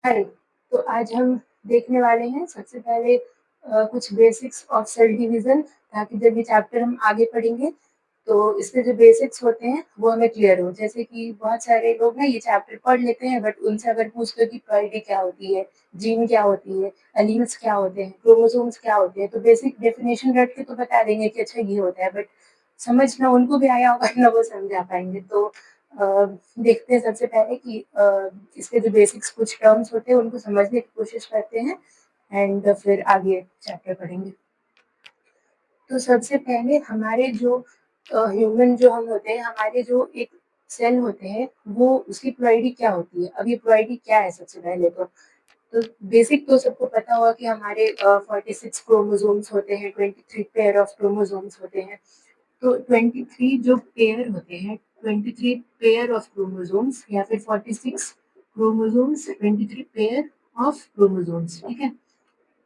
हाय, तो आज हम देखने वाले हैं सबसे पहले कुछ बेसिक्स ऑफ सेल डिवीजन, ताकि जब ये चैप्टर हम आगे पढ़ेंगे तो इसके जो बेसिक्स होते हैं वो हमें क्लियर हो। जैसे कि बहुत सारे लोग ना ये चैप्टर पढ़ लेते हैं, बट उनसे अगर पूछ लो कि प्लॉइडी क्या होती है, जीन क्या होती है, एलील्स क्या होते हैं, क्रोमोसोम्स क्या होते हैं, तो बेसिक डेफिनेशन रट के तो बता देंगे कि अच्छा ये होता है, बट समझ ना उनको भी आया होगा ना वो समझा पाएंगे। तो देखते हैं सबसे पहले कि इसके जो बेसिक्स कुछ टर्म्स होते हैं उनको समझने की कोशिश करते हैं, एंड फिर आगे चैप्टर पढ़ेंगे। तो सबसे पहले हमारे जो ह्यूमन जो हम होते हैं, हमारे जो एक सेल होते हैं, वो उसकी प्लॉइडी क्या होती है। अब ये प्लॉइडी क्या है सबसे पहले तो बेसिक तो सबको पता होगा कि हमारे 46 क्रोमोसोम्स होते हैं, 23 पेयर ऑफ क्रोमोसोम्स होते हैं। तो 23 जो पेयर होते हैं, 23 पेयर ऑफ क्रोमोसोम्स या फिर 46 क्रोमोसोम्स, 23 पेयर ऑफ क्रोमोसोम्स, ठीक है।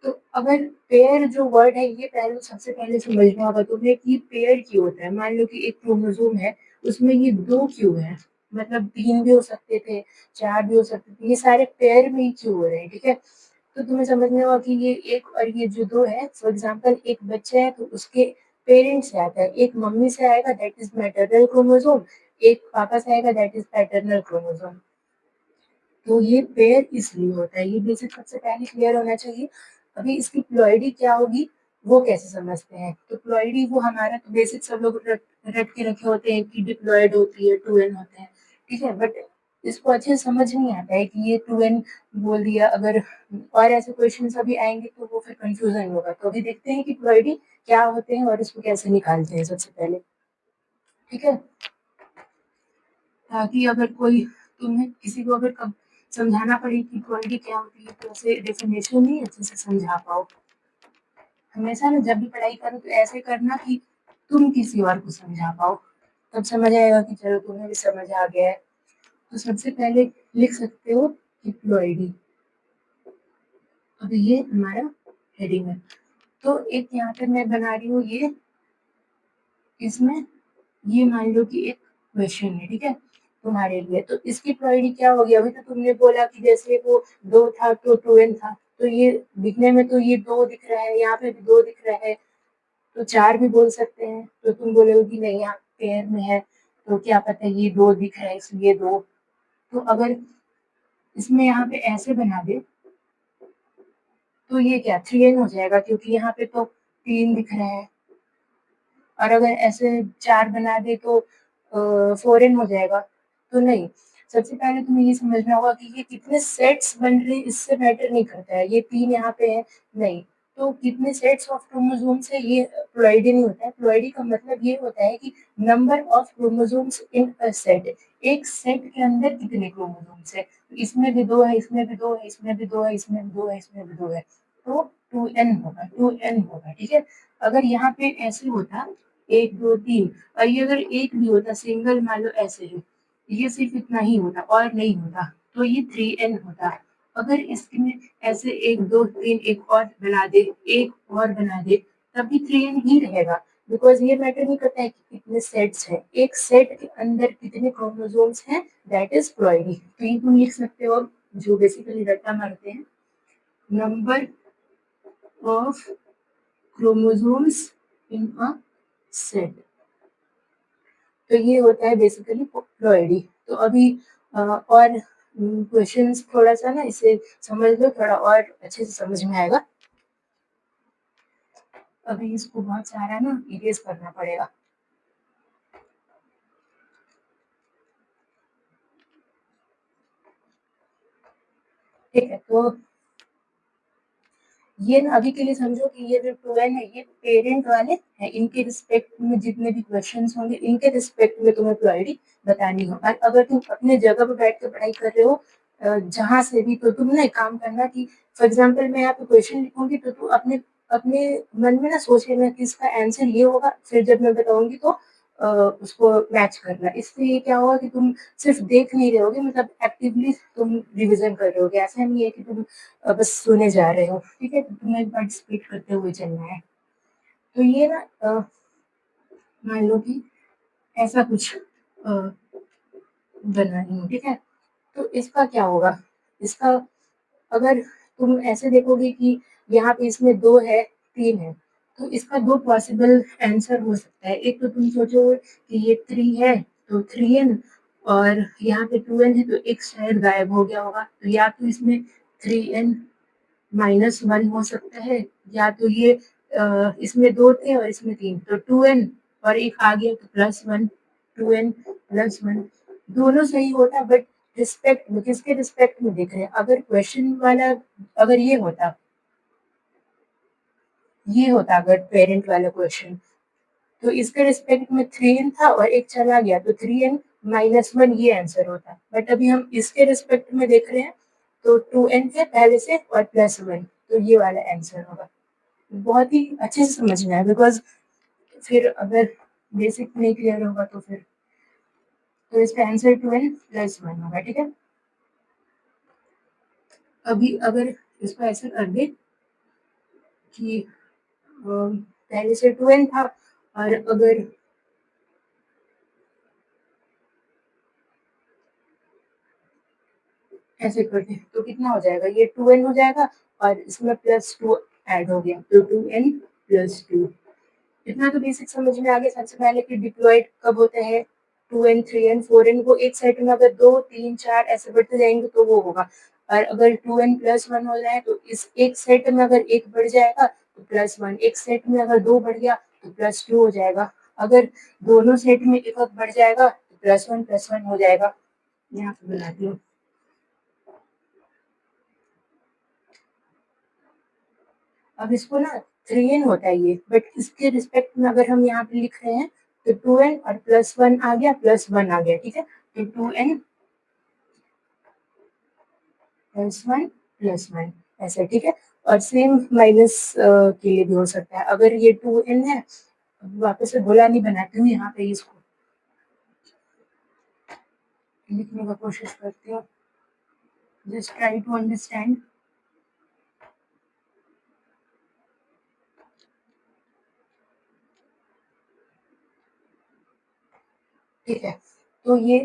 तो अगर पेयर जो वर्ड है ये पहले सबसे पहले समझना होगा तुम्हें कि पेयर क्यों होता है। मान लो कि एक क्रोमोसोम है, उसमें ये दो क्यों है, मतलब तीन भी हो सकते थे, चार भी हो सकते थे, ये सारे पेयर में ही क्यों हो रहे हैं, ठीक है। तो तुम्हें समझना होगा कि ये एक और ये जो दो है, फॉर एग्जाम्पल एक बच्चा है तो उसके पेरेंट्स से आता है, एक मम्मी से आएगा दैट इज मैटरनल क्रोमोसोम, एक पापा से आएगा दैट इज पैटर्नल क्रोमोसोम। तो ये पेयर इसलिए होता है, ये बेसिक सबसे पहले क्लियर होना चाहिए। अभी इसकी प्लॉइडी क्या होगी वो कैसे समझते हैं। तो प्लॉइडी वो हमारा तो बेसिक सब लोग रट रट के रखे होते हैं कि डिप्लॉयड होती है, टू एन होते हैं, ठीक है। बट इसको अच्छे से समझ नहीं आता है कि ये टू एन बोल दिया, अगर और ऐसे क्वेश्चन अभी आएंगे तो वो फिर कंफ्यूजन होगा। तो अभी देखते हैं कि प्लॉइडी क्या होते हैं और इसको कैसे निकालते हैं सबसे पहले, ठीक है। ताकि अगर कोई तुम्हें किसी को अगर कब समझाना पड़े कि क्वालिटी क्या होती है तो ऐसे डेफिनेशन नहीं अच्छे से समझा पाओ। हमेशा ना जब भी पढ़ाई करो तो ऐसे करना कि तुम किसी और को समझा पाओ, तब समझ आएगा कि चलो तुम्हें भी समझ आ गया है। तो सबसे पहले लिख सकते हो डिप्लॉइडी। अब ये हमारा हेडिंग है। तो एक यहाँ पे मैं बना रही हूँ ये, इसमें ये मान लो कि एक क्वेश्चन है, ठीक है, तुम्हारे लिए। तो इसकी प्रायोरिटी क्या होगी। अभी तो तुमने बोला कि जैसे वो दो था तो टू एन था, तो ये दिखने में तो ये दो दिख रहा है, यहाँ पे भी दो दिख रहा है, तो चार भी बोल सकते हैं। तो तुम बोलोगे कि नहीं यहाँ पेयर में है, तो क्या पता ये दो दिख रहा है इसलिए दो। तो अगर इसमें यहाँ पे ऐसे बना दे तो ये क्या थ्री एन हो जाएगा, क्योंकि यहाँ पे तो तीन दिख रहा है। और अगर ऐसे चार बना दे तो फोर एन हो जाएगा। तो नहीं, सबसे पहले तुम्हें ये समझना होगा कि ये कितने सेट्स बन रहे हैं इससे मैटर नहीं करता है। ये तीन यहाँ पे है, नहीं, तो कितने सेट्स ऑफ क्रोमोसोम्स है ये प्लॉइडी नहीं होता है। प्लॉइडी का मतलब ये होता है कि number of chromosomes in a set, एक सेट के अंदर कितने क्रोमोसोम्स है। तो इसमें भी दो है, इसमें भी दो है, इसमें भी दो है, इसमें भी दो है, इसमें भी दो है, तो टू एन होगा, टू एन होगा, ठीक है। अगर यहाँ पे ऐसे होता एक दो तीन, और ये अगर एक भी होता सिंगल, मान लो ऐसे है, ये सिर्फ इतना ही होता और नहीं होता, तो ये थ्री एन होता। अगर इसमें ऐसे एक दो तीन एक और बना दे, एक और बना दे, तब भी थ्री एन ही रहेगा, बिकॉज ये मैटर नहीं करता है कि कितने सेट्स हैं, एक सेट के अंदर कितने क्रोमोसोम्स हैं, दैट इज प्लॉइडी। तो ये तुम लिख सकते हो, जो बेसिकली रट्टा मारते हैं, number of chromosomes in a set. तो ये होता है बेसिकली प्लॉइडी। तो अभी और क्वेश्चंस थोड़ा सा ना इसे समझ लो, थोड़ा और अच्छे से समझ में आएगा। अभी इसको बहुत सारा ना इरेज करना पड़ेगा। ठीक है, तो ये ना अभी के लिए समझो कि ये जो ट्वेल्व है ये पेरेंट वाले हैं, इनके रिस्पेक्ट में जितने भी क्वेश्चंस होंगे इनके रिस्पेक्ट में तुम्हें प्रायोरिटी बतानी हो। और अगर तुम अपने जगह पर बैठ कर पढ़ाई कर रहे हो जहां से भी, तो तुम ना एक काम करना कि फॉर एग्जाम्पल मैं यहाँ पे क्वेश्चन लिखूंगी तो तुम अपने अपने मन में ना सोच लेना कि इसका आंसर ये होगा, फिर जब मैं बताऊंगी तो उसको मैच करना। इससे ये क्या होगा कि तुम सिर्फ देख नहीं रहे होगे, मतलब एक्टिवली तुम रिविजन कर रहे होगे। ऐसा नहीं है कि तुम बस सुने जा रहे हो, ठीक है, तुम्हें पार्टिसिपेट करते हुए चलना है। तो ये ना मान लो कि ऐसा कुछ बना रही हूँ, ठीक है। तो इसका क्या होगा, इसका अगर तुम ऐसे देखोगे कि यहाँ पे इसमें 2 है, 3 है, तो इसका 2 पॉसिबल आंसर हो सकता है। एक तो तुम सोचो कि ये 3 है, तो 3n, और यहाँ पे 2n है, तो एक शायद गायब हो गया होगा। तो या तो इसमें 3n -1 हो सकता है, या तो ये इसमें 2 थे और इसमें 3, तो 2n और एक आ गया तो +1, 2n +1, दोनों सही होता, बट रिस्पेक्ट में, किसके रिस्पेक्ट में देख रहे हैं? अगर क्वेश्चन वाला, अगर ये होता अगर पेरेंट वाला क्वेश्चन, तो इसके रिस्पेक्ट में 3n था और एक चला गया, तो 3n -1 ये आंसर होता। बट अभी हम इसके रिस्पेक्ट में देख रहे हैं, तो 2n है पहले से और +1, तो ये वाला आंसर होगा। बहुत ही अच्छे से समझना है, बिकॉज फिर अगर बेसिक नहीं क्लियर होगा तो फिर, तो इसका आंसर 2n +1 होगा, ठीक है। अभी अगर इसको ऐसे कर दे कि पहले से 2n था, और अगर ऐसे कर दे तो कितना हो जाएगा? ये 2n हो जाएगा और इसमें +2 ऐड हो गया, तो 2n +2। इतना तो बेसिक समझ में आ गया सबसे पहले कि डिप्लॉयड कब होते हैं, 2n 3n 4n को एक सेट में अगर 2 3 4 ऐसे बढ़ते जाएंगे तो वो होगा। और अगर 2n +1 हो जाए तो इस एक सेट में अगर एक बढ़ जाएगा तो +1, एक सेट में अगर 2 बढ़ गया तो +2 हो जाएगा। अगर दोनों सेट में एक बढ़ जाएगा तो +1 हो जाएगा। यहाँ पे बनाती हूँ। अब इसको ना 3n होता है ये, बट इसके रिस्पेक्ट में अगर हम यहाँ पे लिख रहे हैं तो 2n और +1 आ गया, +1 आ गया, ठीक है। तो 2n +1 +1 ऐसे, ठीक है। और सेम माइनस के लिए भी हो सकता है। अगर ये 2n है, वापस से गोला नहीं बनाती हूँ, यहाँ पे इसको लिखने का कोशिश करती हूँ, जस्ट ट्राई टू अंडरस्टैंड। ठीक है, तो ये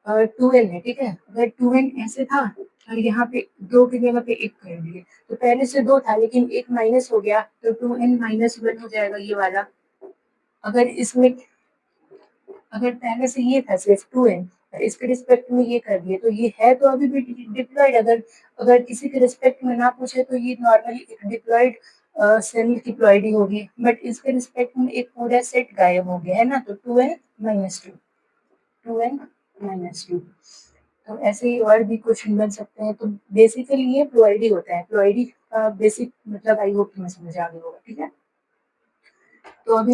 2n है, ठीक है। अगर 2n ऐसे था और यहाँ पे 2 की जगह पे 1 कर दिए, तो पहले से 2 था लेकिन 1 माइनस हो गया, तो 2n -1 हो जाएगा ये वाला। अगर इसमें, अगर पहले से ये था सिर्फ 2n और इसके रिस्पेक्ट में ये कर दिए, तो ये है तो अभी भी डिप्लॉयड। अगर अगर किसी के रिस्पेक्ट में ना पूछे तो ये नॉर्मली एक डिप्लॉयड सेमी डिप्लॉयड ही होगी, बट इसके रिस्पेक्ट में एक पूरा सेट गायब हो गया है ना, तो 2n -2, 2n -2। तो ऐसे ही और भी क्वेश्चन बन सकते हैं। तो बेसिकली ये प्लॉइडी होता है। प्लॉइडी का बेसिक मतलब आई होप तुम्हें समझ आ गया होगा, ठीक है। तो अभी